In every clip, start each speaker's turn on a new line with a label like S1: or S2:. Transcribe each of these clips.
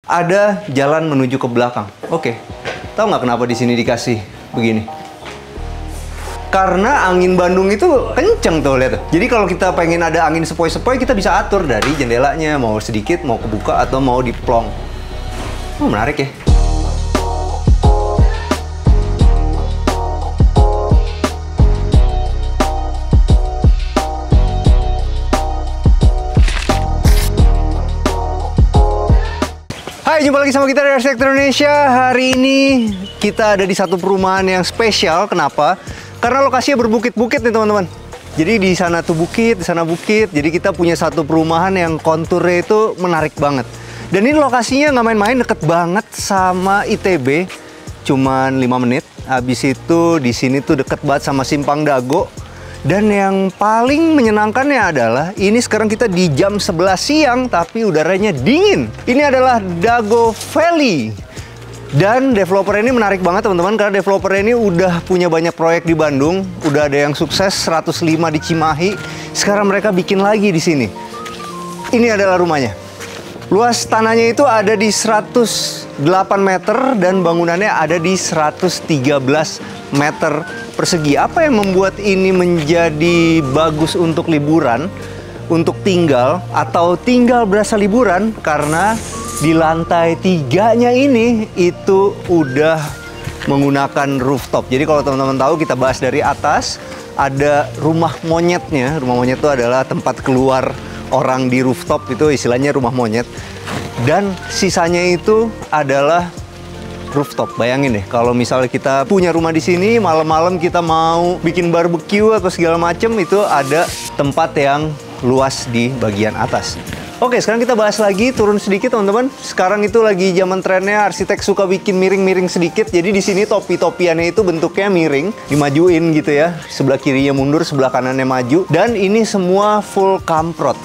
S1: ada jalan menuju ke belakang. Oke, tahu nggak kenapa di sini dikasih begini? Karena angin Bandung itu kenceng tuh, lihat tuh. Jadi kalau kita pengen ada angin sepoi-sepoi, kita bisa atur dari jendelanya, mau sedikit, mau kebuka, atau mau diplong. Oh, menarik ya. Hai, jumpa lagi sama kita dari Arsitektur Indonesia. Hari ini kita ada di satu perumahan yang spesial. Kenapa? Karena lokasinya berbukit-bukit nih teman-teman. Jadi di sana tuh bukit, di sana bukit. Jadi kita punya satu perumahan yang konturnya itu menarik banget. Dan ini lokasinya nggak main-main, deket banget sama ITB. Cuman 5 menit. Habis itu di sini tuh deket banget sama Simpang Dago. Dan yang paling menyenangkannya adalah ini sekarang kita di jam 11 siang tapi udaranya dingin. Ini adalah Dago Valley. Dan developer ini menarik banget teman-teman, karena developer ini udah punya banyak proyek di Bandung, udah ada yang sukses 105 di Cimahi. Sekarang mereka bikin lagi di sini. Ini adalah rumahnya. Luas tanahnya itu ada di 108 meter dan bangunannya ada di 113 meter persegi. Apa yang membuat ini menjadi bagus untuk liburan, untuk tinggal, atau tinggal berasa liburan? Karena di lantai 3-nya ini itu udah menggunakan rooftop. Jadi kalau teman-teman tahu, kita bahas dari atas, ada rumah monyetnya. Rumah monyet itu adalah tempat keluar orang di rooftop, itu istilahnya rumah monyet. Dan sisanya itu adalah rooftop. Bayangin deh, kalau misalnya kita punya rumah di sini, malam-malam kita mau bikin barbecue atau segala macem, itu ada tempat yang luas di bagian atas. Oke, sekarang kita bahas lagi, turun sedikit teman-teman. Sekarang itu lagi zaman trennya arsitek suka bikin miring-miring sedikit. Jadi di sini topi-topiannya itu bentuknya miring, dimajuin gitu ya. Sebelah kirinya mundur, sebelah kanannya maju. Dan ini semua full kamprot.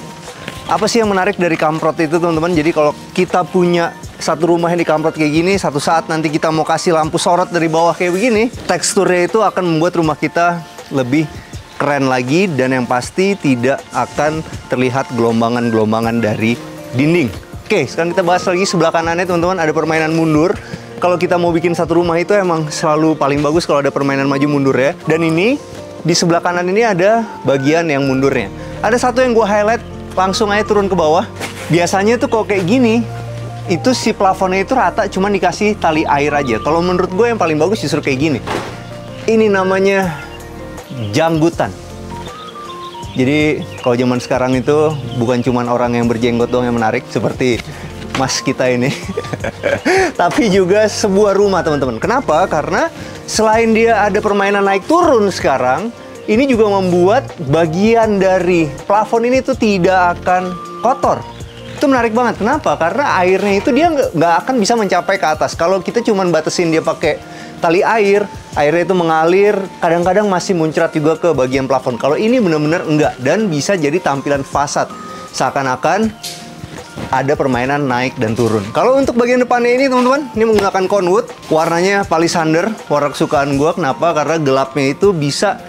S1: Apa sih yang menarik dari kamprot itu teman-teman? Jadi kalau kita punya satu rumah yang dikamprot kayak gini, satu saat nanti kita mau kasih lampu sorot dari bawah kayak begini, teksturnya itu akan membuat rumah kita lebih keren lagi, dan yang pasti tidak akan terlihat gelombangan-gelombangan dari dinding. Oke, sekarang kita bahas lagi sebelah kanannya teman-teman, ada permainan mundur. Kalau kita mau bikin satu rumah itu emang selalu paling bagus kalau ada permainan maju mundur ya. Dan ini, di sebelah kanan ini ada bagian yang mundurnya. Ada satu yang gue highlight, langsung aja turun ke bawah. Biasanya tuh kalau kayak gini, itu si plafonnya itu rata, cuman dikasih tali air aja. Kalau menurut gue yang paling bagus justru kayak gini. Ini namanya janggutan. Jadi kalau zaman sekarang itu bukan cuma orang yang berjenggot doang yang menarik seperti mas kita ini, tapi juga sebuah rumah teman-teman. Kenapa? Karena selain dia ada permainan naik turun sekarang, ini juga membuat bagian dari plafon ini tuh tidak akan kotor. Itu menarik banget. Kenapa? Karena airnya itu dia nggak akan bisa mencapai ke atas. Kalau kita cuma batasin dia pakai tali air, airnya itu mengalir, kadang-kadang masih muncrat juga ke bagian plafon. Kalau ini benar-benar enggak, dan bisa jadi tampilan fasad. Seakan-akan ada permainan naik dan turun. Kalau untuk bagian depannya ini teman-teman, ini menggunakan conwood, warnanya palisander, warna kesukaan gue. Kenapa? Karena gelapnya itu bisa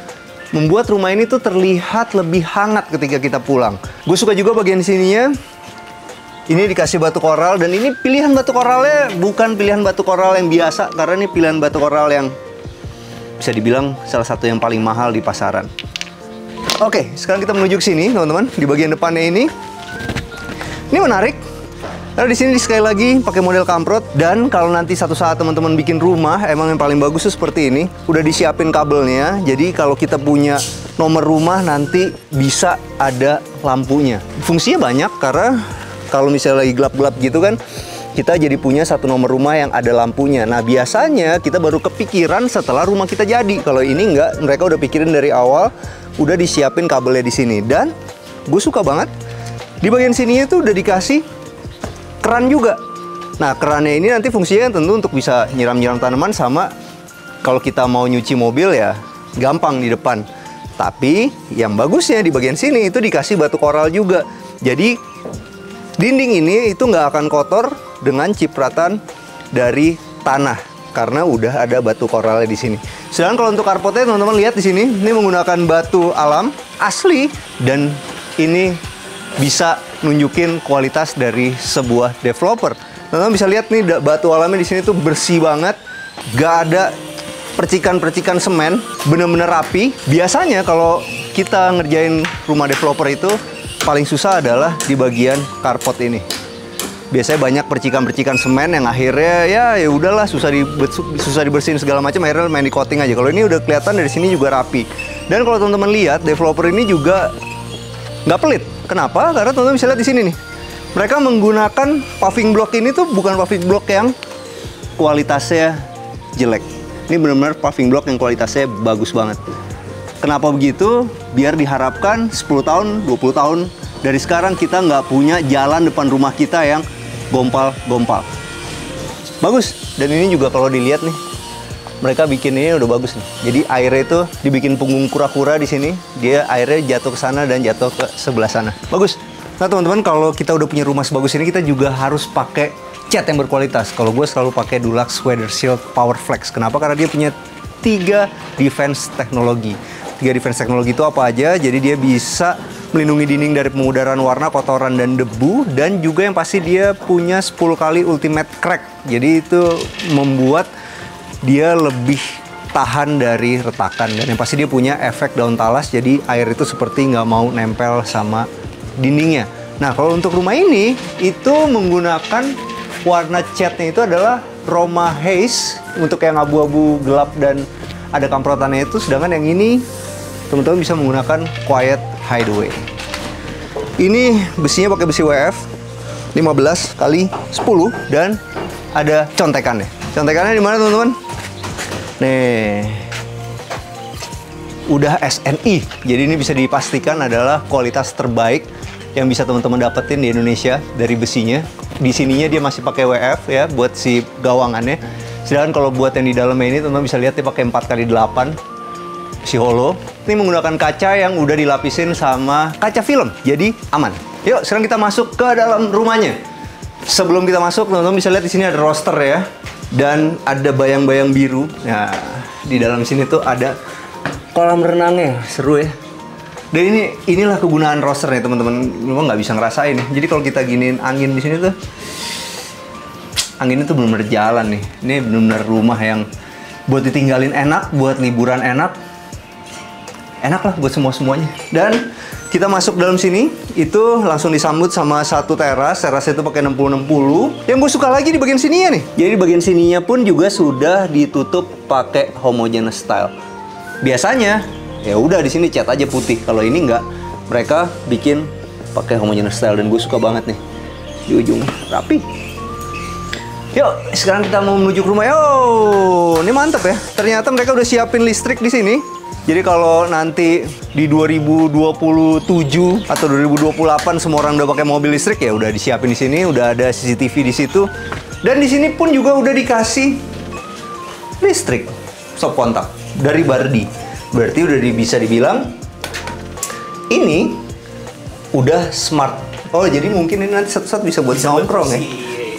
S1: membuat rumah ini tuh terlihat lebih hangat ketika kita pulang. Gue suka juga bagian sininya. Ini dikasih batu koral, dan ini pilihan batu koralnya bukan pilihan batu koral yang biasa, karena ini pilihan batu koral yang bisa dibilang salah satu yang paling mahal di pasaran. Oke, sekarang kita menuju ke sini teman-teman. Di bagian depannya ini menarik. Karena di sini sekali lagi pakai model kamprot, dan kalau nanti satu saat teman-teman bikin rumah, emang yang paling bagus tuh seperti ini. Udah disiapin kabelnya, jadi kalau kita punya nomor rumah nanti bisa ada lampunya. Fungsinya banyak, karena kalau misalnya lagi gelap-gelap gitu kan, kita jadi punya satu nomor rumah yang ada lampunya. Nah, biasanya kita baru kepikiran setelah rumah kita jadi. Kalau ini enggak, mereka udah pikirin dari awal, udah disiapin kabelnya di sini. Dan gue suka banget, di bagian sininya tuh udah dikasih keran juga. Nah, kerannya ini nanti fungsinya tentu untuk bisa nyiram-nyiram tanaman, sama kalau kita mau nyuci mobil ya gampang di depan. Tapi yang bagusnya di bagian sini itu dikasih batu koral juga. Jadi dinding ini itu nggak akan kotor dengan cipratan dari tanah, karena udah ada batu koralnya di sini. Sedangkan kalau untuk karpetnya teman-teman lihat di sini, ini menggunakan batu alam asli, dan ini bisa nunjukin kualitas dari sebuah developer. Teman-teman bisa lihat nih batu alamnya di sini tuh bersih banget, gak ada percikan-percikan semen, bener-bener rapi. Biasanya kalau kita ngerjain rumah developer itu paling susah adalah di bagian carport ini. Biasanya banyak percikan-percikan semen yang akhirnya ya udahlah susah dibersihin segala macam, akhirnya main di coating aja. Kalau ini udah kelihatan dari sini juga rapi. Dan kalau teman-teman lihat, developer ini juga nggak pelit. Kenapa? Karena teman-teman bisa lihat di sini nih. Mereka menggunakan paving block ini tuh bukan paving block yang kualitasnya jelek. Ini benar-benar paving block yang kualitasnya bagus banget. Kenapa begitu? Biar diharapkan 10 tahun, 20 tahun dari sekarang kita nggak punya jalan depan rumah kita yang gompal-gompal. Bagus. Dan ini juga kalau dilihat nih, mereka bikin ini udah bagus nih. Jadi airnya itu dibikin punggung kura-kura di sini. Dia airnya jatuh ke sana dan jatuh ke sebelah sana. Bagus. Nah teman-teman, kalau kita udah punya rumah sebagus ini, kita juga harus pakai cat yang berkualitas. Kalau gue selalu pakai Dulux Weather Shield Power Flex. Kenapa? Karena dia punya 3 defense teknologi. 3 defense teknologi itu apa aja? Jadi dia bisa melindungi dinding dari pengudaran warna, kotoran, dan debu. Dan juga yang pasti dia punya 10 kali ultimate crack. Jadi itu membuat dia lebih tahan dari retakan. Dan yang pasti dia punya efek daun talas. Jadi air itu seperti nggak mau nempel sama dindingnya. Nah kalau untuk rumah ini, itu menggunakan warna catnya itu adalah Roma Haze. Untuk yang abu-abu gelap dan ada kamprotannya itu. Sedangkan yang ini teman-teman bisa menggunakan Quiet Hideaway. Ini besinya pakai besi WF 15 kali 10 dan ada contekannya. Contekannya di mana teman-teman? Nih, udah SNI. Jadi ini bisa dipastikan adalah kualitas terbaik yang bisa teman-teman dapetin di Indonesia dari besinya. Di sininya dia masih pakai WF ya buat si gawangannya. Sedangkan kalau buat yang di dalamnya ini teman-teman bisa lihat dia pakai 4 kali 8 si holo. Ini menggunakan kaca yang udah dilapisin sama kaca film, jadi aman. Yuk, sekarang kita masuk ke dalam rumahnya. Sebelum kita masuk, teman-teman bisa lihat di sini ada roster ya, dan ada bayang-bayang biru. Nah, di dalam sini tuh ada kolam renangnya, seru ya. Dan inilah kegunaan rosternya teman-teman. Memang nggak bisa ngerasain. Jadi kalau kita giniin angin di sini tuh, anginnya tuh benar-benar jalan nih. Ini benar-benar rumah yang buat ditinggalin enak, buat liburan enak. Enak lah buat semuanya. Dan kita masuk dalam sini, itu langsung disambut sama satu teras. Terasnya itu pakai 60-60. Yang gue suka lagi di bagian sininya nih. Jadi di bagian sininya pun juga sudah ditutup pakai homogeneous style. Biasanya ya udah di sini cat aja putih. Kalau ini enggak, mereka bikin pakai homogeneous style dan gue suka banget nih. Di ujung rapi. Yuk, sekarang kita mau menuju ke rumah. Yo, ini mantep ya. Ternyata mereka udah siapin listrik di sini. Jadi kalau nanti di 2027 atau 2028 semua orang udah pakai mobil listrik ya udah disiapin di sini, udah ada CCTV di situ. Dan di sini pun juga udah dikasih listrik stop kontak dari Bardi. Berarti udah bisa dibilang ini udah smart. Oh, jadi mungkin ini nanti satu-satu bisa buat nongkrong ya.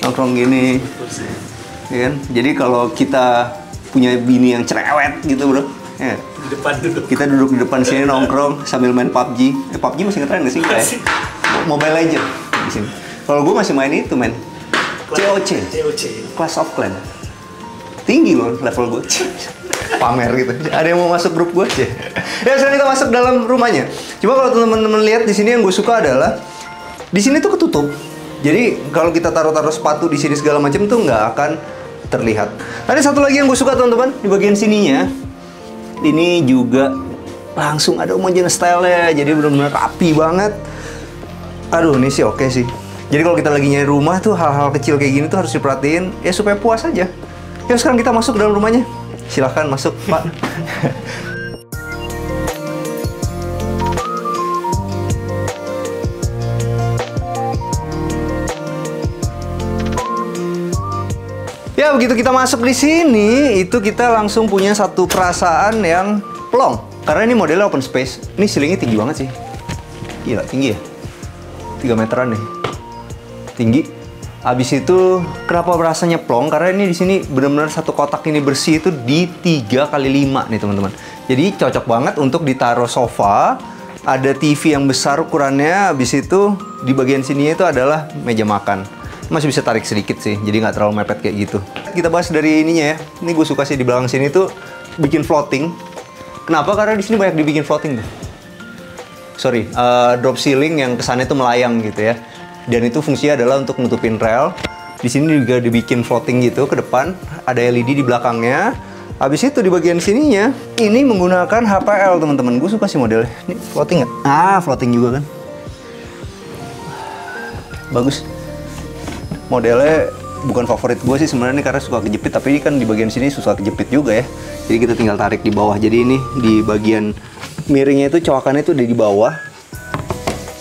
S1: Nongkrong gini. Ya kan? Jadi kalau kita punya bini yang cerewet gitu, Bro. Ya.
S2: Di depan duduk.
S1: Kita duduk di depan sini nongkrong sambil main PUBG. PUBG masih ngetren nggak sih? Kayak Mobile Legend di sini. Kalau gue masih main itu, men. COC. Clash of Clans. Tinggi loh level gue. Pamer gitu. Ada yang mau masuk grup gue? Ya, sekarang kita masuk dalam rumahnya. Coba kalau teman-teman lihat di sini yang gue suka adalah di sini tuh ketutup. Jadi kalau kita taruh-taruh sepatu di sini segala macam tuh nggak akan terlihat. Ada satu lagi yang gue suka teman-teman di bagian sininya. Ini juga langsung ada homogeneous style-nya, jadi benar-benar rapi banget. Aduh, ini sih oke sih. Jadi kalau kita lagi nyari rumah tuh hal-hal kecil kayak gini tuh harus diperhatiin ya supaya puas aja. Yuk sekarang kita masuk ke dalam rumahnya. Silahkan masuk, Pak. Ya begitu kita masuk di sini, itu kita langsung punya satu perasaan yang plong. Karena ini modelnya open space. Ini ceilingnya tinggi banget sih. Gila, tinggi ya? 3 meteran nih. Tinggi. Habis itu, kenapa rasanya plong? Karena ini di sini benar-benar satu kotak ini bersih itu di 3x5 nih teman-teman. Jadi cocok banget untuk ditaruh sofa. Ada TV yang besar ukurannya. Habis itu di bagian sininya itu adalah meja makan. masih bisa tarik sedikit sih, jadi nggak terlalu mepet kayak gitu. Kita bahas dari ininya ya. Ini gue suka sih di belakang sini tuh bikin floating. Kenapa? Karena di sini banyak dibikin floating tuh. Sorry, drop ceiling yang kesannya tuh melayang gitu ya. Dan itu fungsinya adalah untuk nutupin rel. Di sini juga dibikin floating gitu ke depan. Ada LED di belakangnya. Habis itu di bagian sininya, ini menggunakan HPL teman-teman. Gue suka sih modelnya. Ini floating nggak? Ah, floating juga kan. Bagus. Modelnya bukan favorit gue sih sebenarnya karena suka kejepit. Tapi ini kan di bagian sini susah kejepit juga ya. Jadi kita tinggal tarik di bawah. Jadi ini di bagian miringnya itu coakannya itu ada di bawah.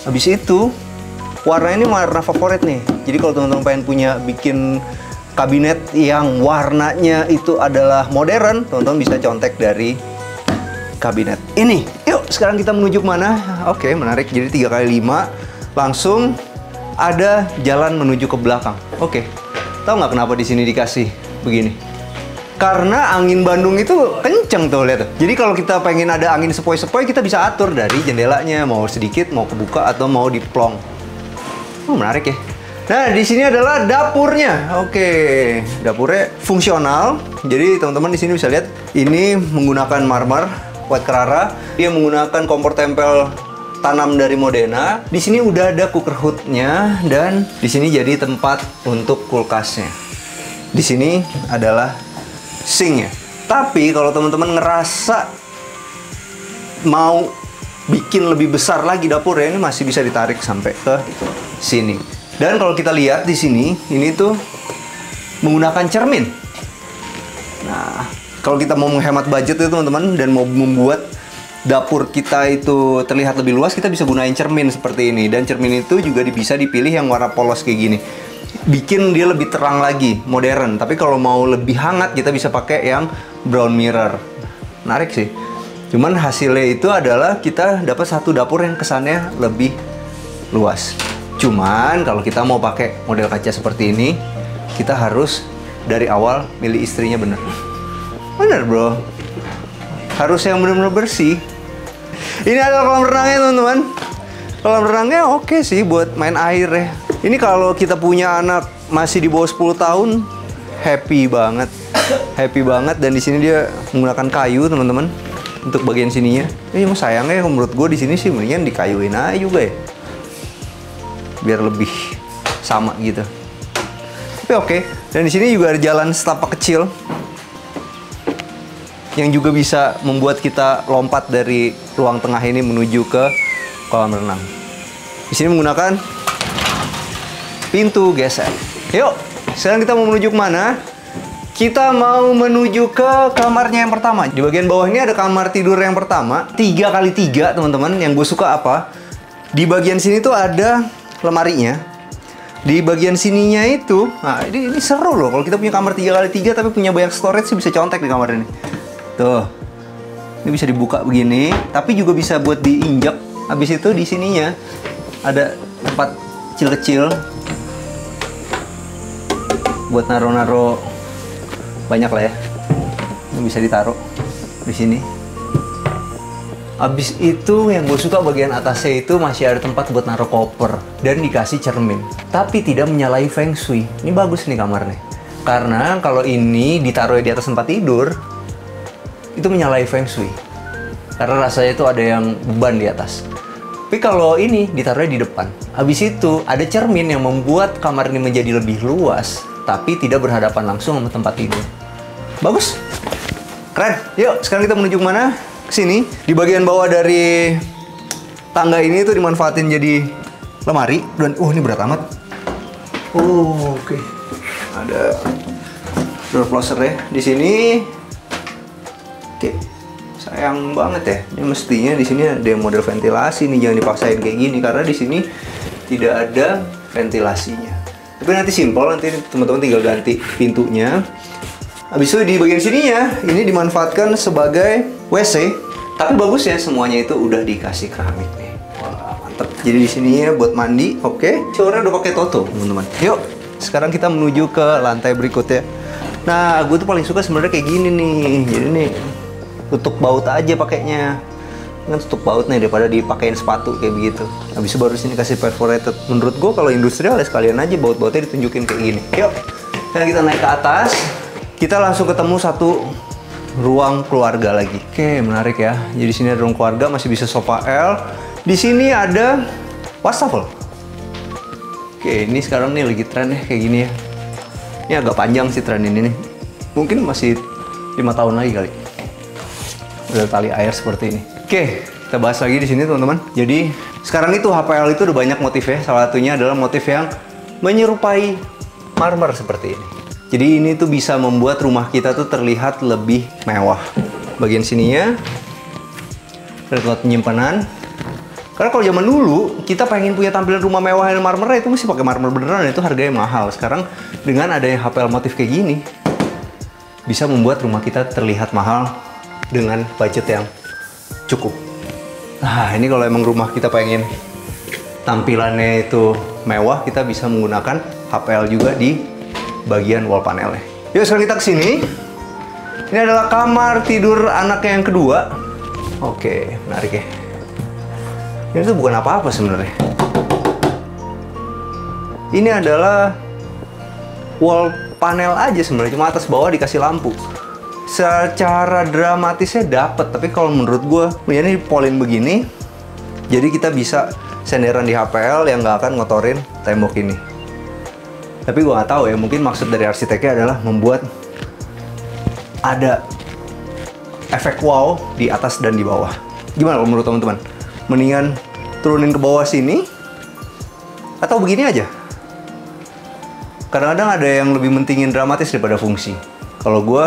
S1: Habis itu warna ini warna favorit nih. Jadi kalau teman-teman pengen punya bikin kabinet yang warnanya itu adalah modern, teman-teman bisa contek dari kabinet ini. Yuk, sekarang kita menuju kemana? Oke, menarik. Jadi 3x5 langsung ada jalan menuju ke belakang. Oke, tahu nggak kenapa di sini dikasih begini? Karena angin Bandung itu kenceng tuh, lihat tuh. Jadi kalau kita pengen ada angin sepoi-sepoi, kita bisa atur dari jendelanya, mau sedikit, mau kebuka atau mau diplong. Menarik ya. Nah, di sini adalah dapurnya. Oke, dapurnya fungsional. Jadi teman-teman di sini bisa lihat ini menggunakan marmer white Carrara. Dia menggunakan kompor tempel tanam dari Modena. Di sini udah ada cooker hood-nya dan di sini jadi tempat untuk kulkasnya. Di sini adalah sink-nya. Tapi kalau teman-teman ngerasa mau bikin lebih besar lagi dapurnya, ini masih bisa ditarik sampai ke sini. Dan kalau kita lihat di sini, ini tuh menggunakan cermin. Nah, kalau kita mau menghemat budget itu teman-teman dan mau membuat dapur kita itu terlihat lebih luas, kita bisa gunain cermin seperti ini. Dan cermin itu juga bisa dipilih yang warna polos kayak gini. Bikin dia lebih terang lagi, modern. Tapi kalau mau lebih hangat, kita bisa pakai yang brown mirror. Menarik sih. Cuman hasilnya itu adalah kita dapat satu dapur yang kesannya lebih luas. Cuman kalau kita mau pakai model kaca seperti ini, kita harus dari awal milih istrinya bener. Bener bro. Harus yang bener-bener bersih. Ini adalah kolam renangnya teman-teman. Kolam renangnya oke sih buat main air ya. Ini kalau kita punya anak masih di bawah 10 tahun, happy banget. Happy banget. Dan di sini dia menggunakan kayu teman-teman untuk bagian sininya. Ini sayangnya menurut gue di sini sih mendingan dikayuin aja juga ya. Biar lebih sama gitu. Tapi oke. Dan di sini juga ada jalan setapak kecil yang juga bisa membuat kita lompat dari ruang tengah ini menuju ke kolam renang. Di sini menggunakan pintu geser. Yuk, sekarang kita mau menuju kemana? Kita mau menuju ke kamarnya yang pertama. Di bagian bawah ini ada kamar tidur yang pertama, 3x3 teman-teman. Yang gue suka apa? Di bagian sini tuh ada lemarinya. Di bagian sininya itu, nah ini seru loh. Kalau kita punya kamar 3x3 tapi punya banyak storage sih bisa contek di kamar ini. Tuh, ini bisa dibuka begini, tapi juga bisa buat diinjak. Habis itu di sininya ada tempat kecil-kecil buat naro-naro banyak lah ya. Ini bisa ditaruh di sini. Habis itu yang gue suka bagian atasnya itu masih ada tempat buat naruh koper dan dikasih cermin, tapi tidak menyalahi feng shui. Ini bagus nih kamarnya, karena kalau ini ditaruh di atas tempat tidur itu menyalahi feng shui, karena rasanya itu ada yang beban di atas. Tapi kalau ini ditaruhnya di depan. Habis itu ada cermin yang membuat kamar ini menjadi lebih luas, tapi tidak berhadapan langsung sama tempat tidur. Bagus, keren. Yuk, sekarang kita menuju kemana? Sini. Di bagian bawah dari tangga ini tuh dimanfaatin jadi lemari. Dan ini berat amat. Oke. Ada door closer ya di sini. Oke. Sayang banget ya. Ini mestinya di sini ada model ventilasi nih, jangan dipaksain kayak gini karena di sini tidak ada ventilasinya. Tapi nanti simpel, nanti teman-teman tinggal ganti pintunya. Habis itu di bagian sininya ini dimanfaatkan sebagai WC. Tapi bagus ya, semuanya itu udah dikasih keramik nih. Wah, mantep. Jadi di sininya buat mandi, oke. Showernya udah pakai Toto, teman-teman. Yuk, sekarang kita menuju ke lantai berikutnya. Nah, gue tuh paling suka sebenarnya kayak gini nih. Jadi nih tutup baut aja pakainya. kan tutup baut nih daripada dipakein sepatu kayak begitu. Habis itu baru sini kasih perforated. Menurut gue kalau industrial ya sekalian aja baut-bautnya ditunjukin kayak gini. Yuk, sekarang kita naik ke atas. Kita langsung ketemu satu ruang keluarga lagi. Oke, menarik ya. Jadi sini ada ruang keluarga, masih bisa sofa L. Di sini ada wastafel. Oke, ini sekarang nih lagi tren ya kayak gini ya. Ini agak panjang sih tren ini nih. Mungkin masih 5 tahun lagi kali. Udah tali air seperti ini. Oke, kita bahas lagi di sini teman-teman. Jadi sekarang itu HPL itu udah banyak motifnya. Salah satunya adalah motif yang menyerupai marmer seperti ini. Jadi ini tuh bisa membuat rumah kita tuh terlihat lebih mewah. Bagian sininya ada tempat penyimpanan. Karena kalau zaman dulu kita pengen punya tampilan rumah mewah yang marmer itu mesti pakai marmer beneran, itu harganya mahal. Sekarang dengan adanya HPL motif kayak gini bisa membuat rumah kita terlihat mahal dengan budget yang cukup. Nah, ini kalau emang rumah kita pengen tampilannya itu mewah, kita bisa menggunakan HPL juga di bagian wall panelnya. Yuk sekarang kita kesini. Ini adalah kamar tidur anaknya yang kedua. Oke, menarik ya. Ini tuh bukan apa-apa sebenarnya. Ini adalah wall panel aja sebenarnya, cuma atas bawah dikasih lampu. Secara dramatisnya dapet, tapi kalau menurut gue, ini polin begini, jadi kita bisa senderan di HPL yang nggak akan ngotorin tembok ini. Tapi gue nggak tahu ya, mungkin maksud dari arsiteknya adalah membuat ada efek wow di atas dan di bawah. Gimana kalau menurut teman-teman? Mendingan turunin ke bawah sini atau begini aja? Kadang-kadang ada yang lebih mentingin dramatis daripada fungsi. Kalau gue,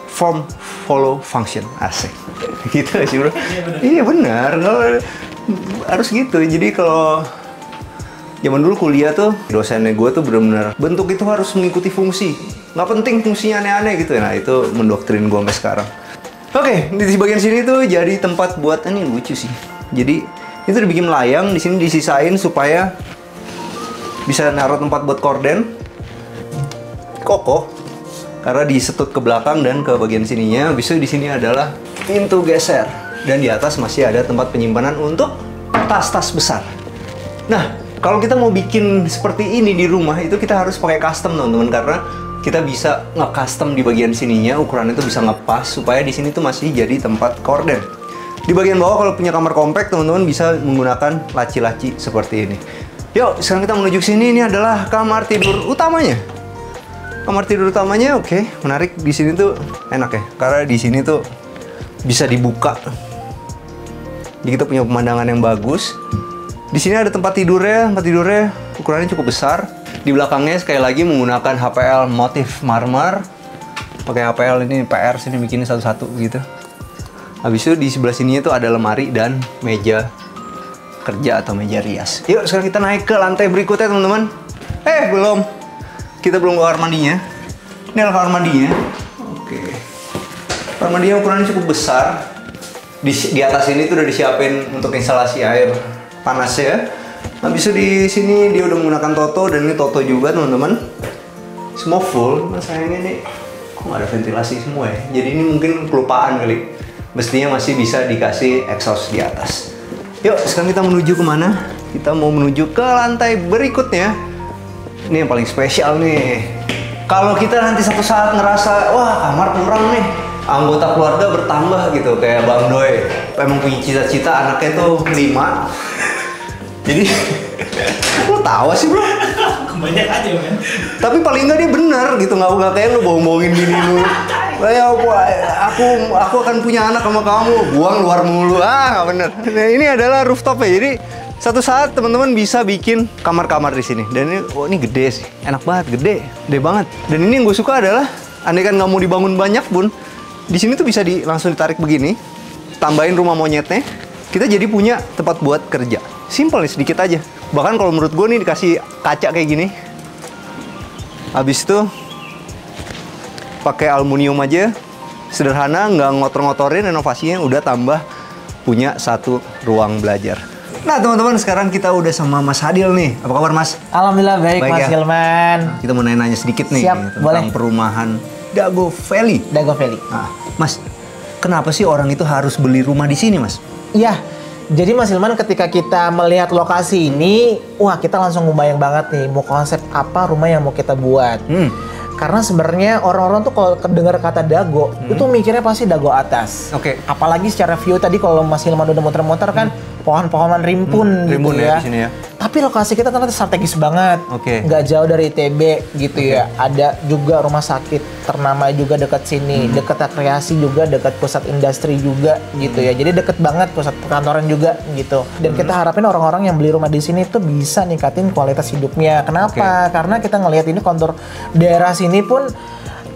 S1: form follow function, asik. Gitu sih bro. Iya benar, harus gitu. Jadi kalau zaman dulu kuliah tuh, dosennya gue tuh benar-benar bentuk itu harus mengikuti fungsi. Nggak penting fungsinya aneh-aneh gitu. Nah itu mendoktrin gue sampai sekarang. Oke, di bagian sini tuh jadi tempat buat, ini lucu sih. Jadi itu dibikin layang, di sini disisain supaya bisa naruh tempat buat korden. Kokoh karena disetut ke belakang dan ke bagian sininya. Habis itu di sini adalah pintu geser dan di atas masih ada tempat penyimpanan untuk tas-tas besar. Nah, kalau kita mau bikin seperti ini di rumah itu kita harus pakai custom teman-teman, karena kita bisa nge-custom di bagian sininya, ukuran itu bisa ngepas supaya di sini tuh masih jadi tempat korden. Di bagian bawah kalau punya kamar kompak teman-teman bisa menggunakan laci-laci seperti ini. Yuk, sekarang kita menuju ke sini. Ini adalah kamar tidur utamanya. Kamar tidur utamanya, oke, menarik. Di sini tuh enak ya, karena di sini tuh bisa dibuka. Jadi kita punya pemandangan yang bagus. Di sini ada tempat tidurnya ukurannya cukup besar. Di belakangnya sekali lagi menggunakan HPL motif marmer. Pakai HPL ini PR sini bikinnya satu-satu gitu. Habis itu di sebelah sini tuh ada lemari dan meja kerja atau meja rias. Yuk sekarang kita naik ke lantai berikutnya teman-teman. Belum. Kita belum ke kamar mandinya. Ini adalah kamar mandinya. Oke. Kamar mandinya ukurannya cukup besar. Di atas ini tuh udah disiapin untuk instalasi air panas ya. Habis itu di sini dia udah menggunakan Toto, dan ini Toto juga teman-teman. Semua full. Nah, sayangnya nih kok nggak ada ventilasi semua ya. Jadi ini mungkin kelupaan kali. Mestinya masih bisa dikasih exhaust di atas. Yuk sekarang kita menuju kemana? Kita mau menuju ke lantai berikutnya. Ini yang paling spesial nih. Kalau kita nanti satu saat ngerasa, wah kamar kurang nih, anggota keluarga bertambah gitu, kayak Bang Doi emang punya cita-cita anaknya tuh 5. Jadi lo tawa sih bro,
S2: kebanyakan aja kan.
S1: tapi paling nggak dia bener gitu, nggak kayak lu bohong-bohongin gini lu. Kayak aku akan punya anak sama kamu, buang luar mulu, nggak bener. Nah, ini adalah rooftop ya, jadi satu saat teman-teman bisa bikin kamar-kamar di sini. Dan ini, ini gede sih, enak banget, gede banget. Dan ini yang gue suka adalah, andaikan nggak mau dibangun banyak pun, di sini tuh bisa langsung ditarik begini, tambahin rumah monyetnya, kita jadi punya tempat buat kerja. Simple nih, sedikit aja. Bahkan kalau menurut gue nih dikasih kaca kayak gini, habis itu pakai aluminium aja, sederhana, nggak ngotor-ngotorin, renovasinya udah tambah punya satu ruang belajar. Nah teman-teman, sekarang kita udah sama Mas Hadil nih. Apa kabar Mas?
S2: Alhamdulillah baik Mas
S1: ya?
S2: Gilman.
S1: Kita mau nanya sedikit nih.
S2: Siap,
S1: tentang
S2: boleh.
S1: perumahan Dago Valley.
S2: Dago Valley.
S1: Nah, Mas, kenapa sih orang itu harus beli rumah di sini Mas?
S3: Iya. Jadi Mas Hilman ketika kita melihat lokasi ini, wah kita langsung ngebayang banget nih mau konsep apa rumah yang mau kita buat. Karena sebenarnya orang-orang tuh kalau dengar kata dago, itu mikirnya pasti dago atas.
S1: Oke.
S3: Apalagi secara view tadi kalau Mas Hilman udah muter-muter kan pohon-pohonan rimpun gitu
S1: Rimbun
S3: ya.
S1: di sini ya.
S3: Tapi lokasi kita ternyata strategis banget.
S1: Oke.
S3: Nggak jauh dari ITB gitu ya. Ada juga rumah sakit ternama juga dekat sini. Dekat rekreasi juga, dekat pusat industri juga gitu ya. Jadi deket banget pusat perkantoran juga gitu. Dan kita harapin orang-orang yang beli rumah di sini tuh bisa ningkatin kualitas hidupnya. Kenapa? Karena kita ngelihat ini kontur daerah sini pun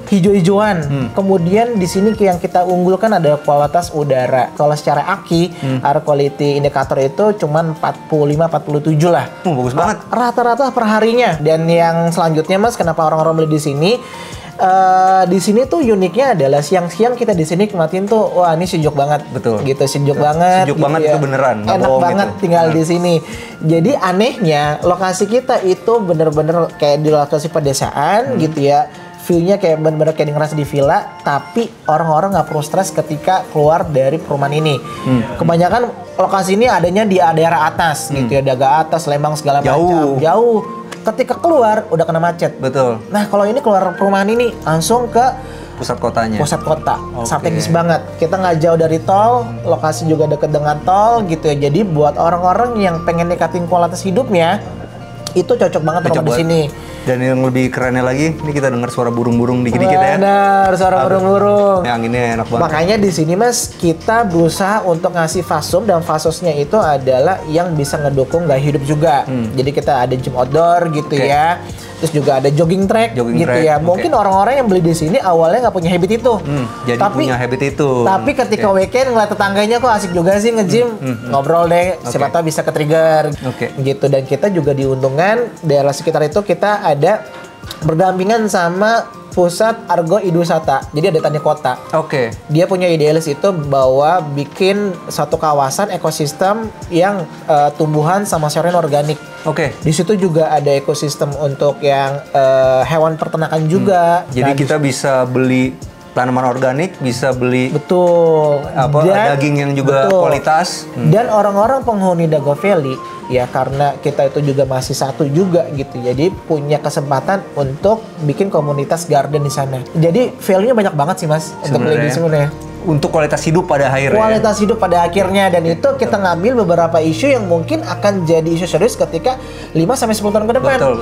S3: hijau-hijauan. Kemudian di sini yang kita unggulkan adalah kualitas udara. Kalau secara AKI, air quality indicator itu cuman 45-47 lah.
S1: Bagus banget.
S3: Rata-rata per harinya. Dan yang selanjutnya Mas, kenapa orang-orang beli di sini? Di sini tuh uniknya adalah siang-siang kita di sini nikmatin tuh, wah ini sejuk banget.
S1: Betul.
S3: Gitu, sejuk banget.
S1: Sejuk
S3: gitu
S1: banget
S3: ya.
S1: itu beneran. Nggak
S3: Enak
S1: bohong
S3: banget
S1: gitu.
S3: tinggal di sini. Jadi anehnya lokasi kita itu bener-bener kayak di lokasi pedesaan gitu ya. View-nya kayak bener-bener kayak ngerasa di villa, tapi orang-orang nggak perlu stres ketika keluar dari perumahan ini. Kebanyakan lokasi ini adanya di daerah atas gitu ya, Daga atas, Lembang segala macam. Jauh. Ketika keluar udah kena macet.
S1: Betul.
S3: Nah kalau ini keluar perumahan ini langsung ke
S1: Pusat kotanya.
S3: pusat kota,
S1: Oke.
S3: strategis banget. Kita nggak jauh dari tol, lokasi juga deket dengan tol gitu ya. Jadi buat orang-orang yang pengen ningkatin kualitas hidupnya, itu cocok banget rumah di sini.
S1: Dan yang lebih kerennya lagi, ini kita dengar suara burung-burung dikit-dikit ya.
S3: Benar, suara burung-burung.
S1: Yang ini enak banget.
S3: Makanya di sini Mas, kita berusaha untuk ngasih fasum, dan fasosnya itu adalah yang bisa ngedukung gaya hidup juga. Jadi kita ada gym outdoor gitu
S1: Oke.
S3: ya. Terus juga ada jogging track
S1: Jogging
S3: gitu
S1: track,
S3: ya.
S1: oke.
S3: Mungkin orang-orang yang beli di sini awalnya nggak punya habit itu.
S1: Jadi punya habit itu.
S3: Tapi ketika weekend ngeliat tetangganya kok asik juga sih nge-gym, ngobrol deh, siapa tahu bisa ke-trigger.
S1: Oke.
S3: Gitu. Dan kita juga diuntungkan daerah sekitar itu kita ada berdampingan sama Pusat Argo Idusata. Jadi ada tani kota.
S1: Oke.
S3: Dia punya idealis itu bahwa bikin satu kawasan ekosistem yang tumbuhan sama sayuran organik.
S1: Oke.
S3: Di situ juga ada ekosistem untuk yang hewan peternakan juga.
S1: Jadi
S3: Nah,
S1: kita bisa beli tanaman organik, bisa beli
S3: betul.
S1: daging yang juga kualitas.
S3: Dan orang-orang penghuni Dago Valley ya, karena kita itu juga masih satu juga gitu. Jadi punya kesempatan untuk bikin komunitas garden di sana. Jadi value-nya banyak banget sih Mas untuk beli di sebenarnya.
S1: Untuk kualitas hidup pada akhirnya.
S3: Kualitas hidup pada akhirnya, dan itu kita ngambil beberapa isu yang mungkin akan jadi isu serius ketika 5-10 tahun ke depan.
S1: Betul.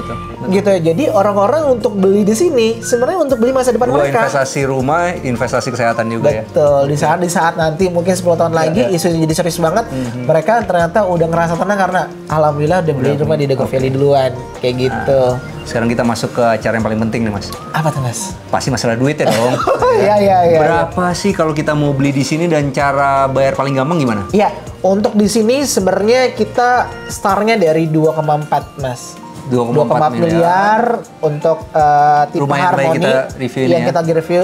S3: Gitu ya. Jadi orang-orang untuk beli di sini sebenarnya untuk beli masa depan
S1: Dua
S3: mereka.
S1: investasi rumah, investasi kesehatan juga ya.
S3: Betul. Di saat nanti mungkin 10 tahun lagi isu jadi serius banget, mereka ternyata udah ngerasa tenang karena alhamdulillah udah beli rumah di Dago Valley duluan. Kayak gitu.
S1: Sekarang kita masuk ke acara yang paling penting nih Mas.
S3: Apa tuh Mas?
S1: Pasti masalah duit ya dong.
S3: Iya.
S1: Berapa sih kalau kita mau beli di sini dan cara bayar paling gampang gimana?
S3: Iya, untuk di sini sebenarnya kita startnya dari 2,4 Mas.
S1: 2,4
S3: miliar untuk tipe
S1: Rumah yang
S3: Harmony
S1: kita review ini
S3: yang
S1: ya.
S3: kita review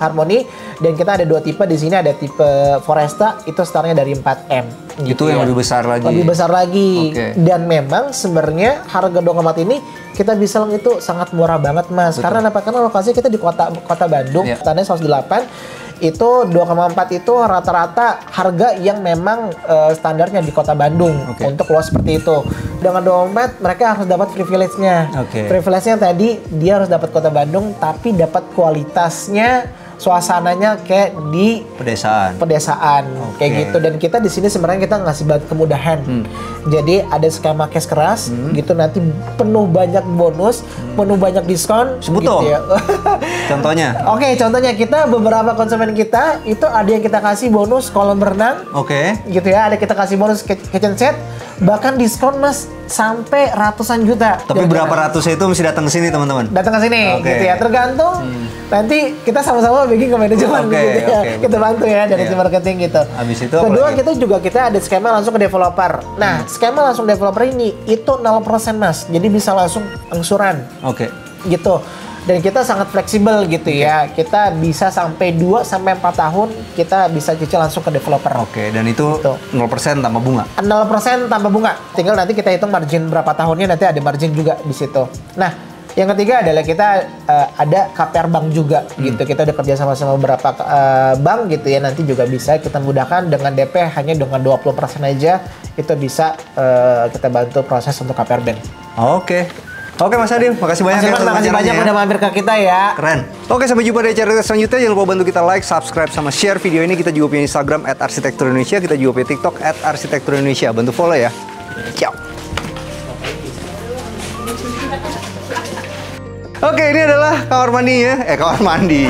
S3: Harmony, dan kita ada 2 tipe di sini, ada tipe Foresta itu startnya dari 4M.
S1: Itu yang lebih besar lagi.
S3: Lebih besar lagi.
S1: Oke.
S3: Dan memang sebenarnya harga 2,4 ini kita bisa bilang itu sangat murah banget Mas.
S1: Betul.
S3: Karena apa? Karena lokasi kita di kota Bandung,
S1: Iya.
S3: tanahnya 108. Itu 2,4 itu rata-rata harga yang memang standarnya di kota Bandung.
S1: Oke.
S3: Untuk luas seperti itu. Dengan 2,4 mereka harus dapat privilege-nya.
S1: Oke.
S3: Privilege-nya tadi dia harus dapat kota Bandung, tapi dapat kualitasnya, suasananya kayak di
S1: Pedesaan.
S3: pedesaan. Kayak gitu. Dan kita di sini sebenarnya kita ngasih banget kemudahan. Jadi ada skema cash keras gitu, nanti penuh banyak bonus, penuh banyak diskon.
S1: Sebut
S3: gitu
S1: dong.
S3: ya.
S1: Contohnya?
S3: Oke, contohnya kita beberapa konsumen kita itu ada yang kita kasih bonus kolam renang
S1: Oke.
S3: gitu ya, ada kita kasih bonus kitchen set, bahkan diskon Mas sampai ratusan juta.
S1: Tapi berapa ratusnya itu mesti datang ke sini teman-teman?
S3: Datang ke sini
S1: Oke.
S3: gitu ya, tergantung nanti kita sama-sama bikin ke manajemen
S1: Oke,
S3: gitu ya.
S1: oke,
S3: Kita bantu ya dari
S1: Iya.
S3: tim marketing gitu.
S1: Habis itu apa
S3: kedua
S1: lagi?
S3: kita ada skema langsung ke developer. Nah, skema langsung developer ini itu 0% Mas. Jadi bisa langsung angsuran
S1: Oke.
S3: gitu. Dan kita sangat fleksibel gitu ya. Kita bisa sampai 2-4 tahun kita bisa cicil langsung ke developer.
S1: Oke, dan itu
S3: Gitu.
S1: 0% tanpa bunga.
S3: 0% tanpa bunga. Tinggal nanti kita hitung margin berapa tahunnya, nanti ada margin juga di situ. Nah, Yang ketiga adalah kita ada KPR Bank juga gitu. Kita udah kerja sama beberapa bank gitu ya. Nanti juga bisa kita mudahkan dengan DP hanya dengan 20% aja itu bisa kita bantu proses untuk KPR Bank.
S1: Oke Mas Adil, makasih banyak
S3: Mas, makasih banyak udah mampir ke kita ya.
S1: Keren. Oke, sampai jumpa di acara selanjutnya. Jangan lupa bantu kita like, subscribe, sama share video ini. Kita juga punya Instagram @arsitekturindonesia. Kita juga punya TikTok @arsitekturindonesia. Bantu follow ya. Ciao. Oke, ini adalah kamar mandinya. Kamar mandi.